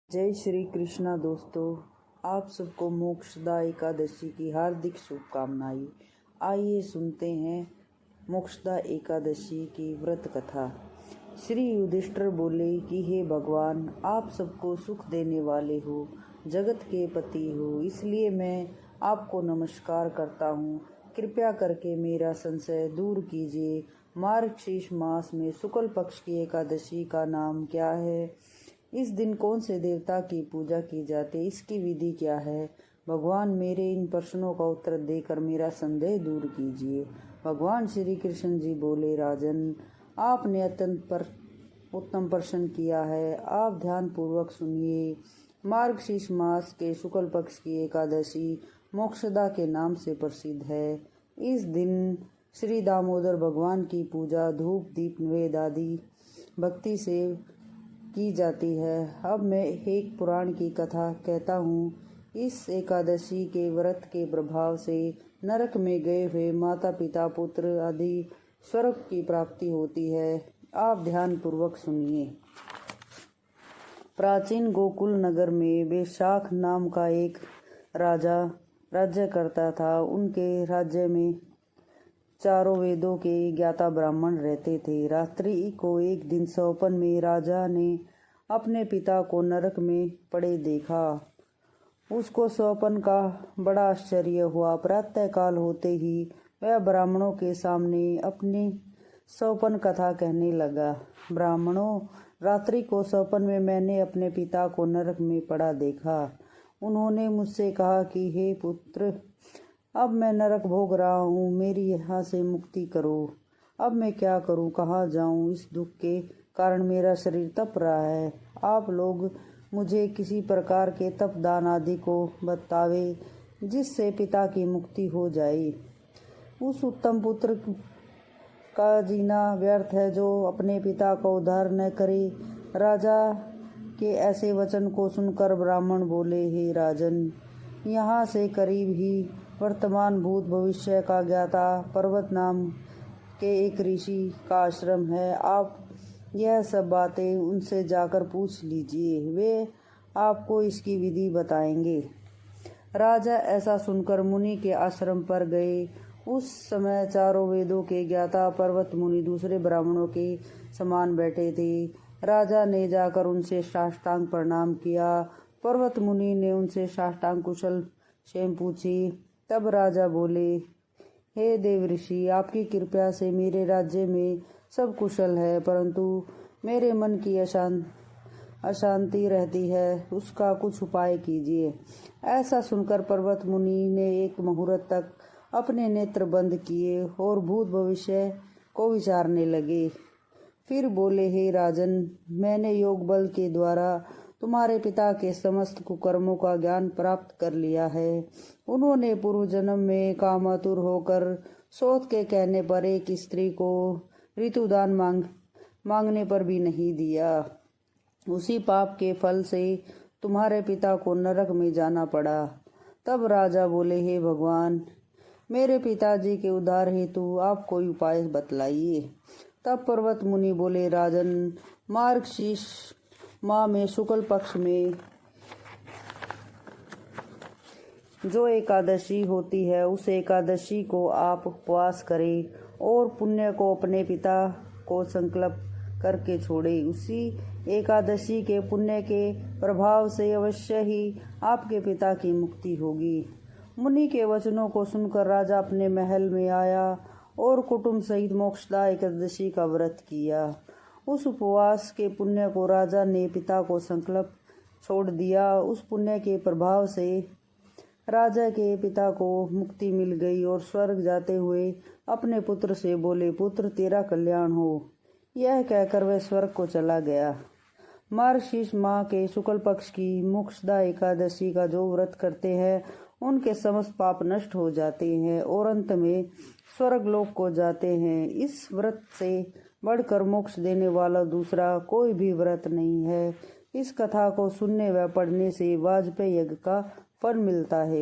जय श्री कृष्णा दोस्तों, आप सबको मोक्षदा एकादशी की हार्दिक शुभकामनाएं। आइए सुनते हैं मोक्षदा एकादशी की व्रत कथा। श्री युधिष्ठिर बोले कि हे भगवान, आप सबको सुख देने वाले हो, जगत के पति हो, इसलिए मैं आपको नमस्कार करता हूँ। कृपया करके मेरा संशय दूर कीजिए। मार्गशीर्ष मास में शुक्ल पक्ष की एकादशी का नाम क्या है? इस दिन कौन से देवता की पूजा की जाती है? इसकी विधि क्या है? भगवान, मेरे इन प्रश्नों का उत्तर देकर मेरा संदेह दूर कीजिए। भगवान श्री कृष्ण जी बोले, राजन, आपने अत्यंत उत्तम प्रश्न किया है। आप ध्यान पूर्वक सुनिए। मार्गशीर्ष मास के शुक्ल पक्ष की एकादशी मोक्षदा के नाम से प्रसिद्ध है। इस दिन श्री दामोदर भगवान की पूजा धूप दीप वेद आदि भक्ति से की जाती है। अब मैं एक पुराण की कथा कहता हूँ। इस एकादशी के व्रत के प्रभाव से नरक में गए हुए माता पिता पुत्र आदि स्वर्ग की प्राप्ति होती है। आप ध्यान पूर्वक सुनिए। प्राचीन गोकुल नगर में वैशाख नाम का एक राजा राज्य करता था। उनके राज्य में चारों वेदों के ज्ञाता ब्राह्मण रहते थे। रात्रि को एक दिन स्वप्न में राजा ने अपने पिता को नरक में पड़े देखा। उसको स्वप्न का बड़ा आश्चर्य हुआ। प्रातः काल होते ही वह ब्राह्मणों के सामने अपनी स्वप्न कथा कहने लगा। ब्राह्मणों, रात्रि को स्वप्न में मैंने अपने पिता को नरक में पड़ा देखा। उन्होंने मुझसे कहा कि हे पुत्र, अब मैं नरक भोग रहा हूँ, मेरी यहाँ से मुक्ति करो। अब मैं क्या करूँ, कहाँ जाऊँ? इस दुख के कारण मेरा शरीर तप रहा है। आप लोग मुझे किसी प्रकार के तप दान आदि को बतावे, जिससे पिता की मुक्ति हो जाए। उस उत्तम पुत्र का जीना व्यर्थ है जो अपने पिता का उद्धार न करे। राजा के ऐसे वचन को सुनकर ब्राह्मण बोले, हे राजन, यहाँ से करीब ही वर्तमान भूत भविष्य का ज्ञाता पर्वत नाम के एक ऋषि का आश्रम है। आप यह सब बातें उनसे जाकर पूछ लीजिए, वे आपको इसकी विधि बताएंगे। राजा ऐसा सुनकर मुनि के आश्रम पर गए। उस समय चारों वेदों के ज्ञाता पर्वत मुनि दूसरे ब्राह्मणों के समान बैठे थे। राजा ने जाकर उनसे साष्टांग प्रणाम किया। पर्वत मुनि ने उनसे साष्टांग कुशल क्षेम पूछी। तब राजा बोले, हे देव ऋषि, आपकी कृपा से मेरे राज्य में सब कुशल है, परंतु मेरे मन की अशांति रहती है, उसका कुछ उपाय कीजिए। ऐसा सुनकर पर्वत मुनि ने एक मुहूर्त तक अपने नेत्र बंद किए और भूत भविष्य को विचारने लगे। फिर बोले, हे राजन, मैंने योग बल के द्वारा तुम्हारे पिता के समस्त कुकर्मों का ज्ञान प्राप्त कर लिया है। उन्होंने पूर्व जन्म में कामातुर होकर सोत के कहने पर एक स्त्री को ऋतुदान मांगने पर भी नहीं दिया। उसी पाप के फल से तुम्हारे पिता को नरक में जाना पड़ा। तब राजा बोले, हे भगवान, मेरे पिताजी के उद्धार हेतु आप कोई उपाय बतलाइए। तब पर्वत मुनि बोले, राजन, मार्गशीर्ष माह में शुक्ल पक्ष में जो एकादशी होती है, उस एकादशी को आप उपवास करें और पुण्य को अपने पिता को संकल्प करके छोड़े। उसी एकादशी के पुण्य के प्रभाव से अवश्य ही आपके पिता की मुक्ति होगी। मुनि के वचनों को सुनकर राजा अपने महल में आया और कुटुंब सहित मोक्षदा एकादशी का व्रत किया। उस उपवास के पुण्य को राजा ने पिता को संकल्प छोड़ दिया। उस पुण्य के प्रभाव से राजा के पिता को मुक्ति मिल गई और स्वर्ग जाते हुए अपने पुत्र से बोले, पुत्र, तेरा कल्याण हो। यह कहकर वह स्वर्ग को चला गया। मार्गशीर्ष माह के शुक्ल पक्ष की मोक्षदा एकादशी का जो व्रत करते हैं, उनके समस्त पाप नष्ट हो जाते हैं और अंत में स्वर्ग लोक को जाते हैं। इस व्रत से बढ़कर मोक्ष देने वाला दूसरा कोई भी व्रत नहीं है। इस कथा को सुनने व पढ़ने से वाजपेयी यज्ञ का फल मिलता है।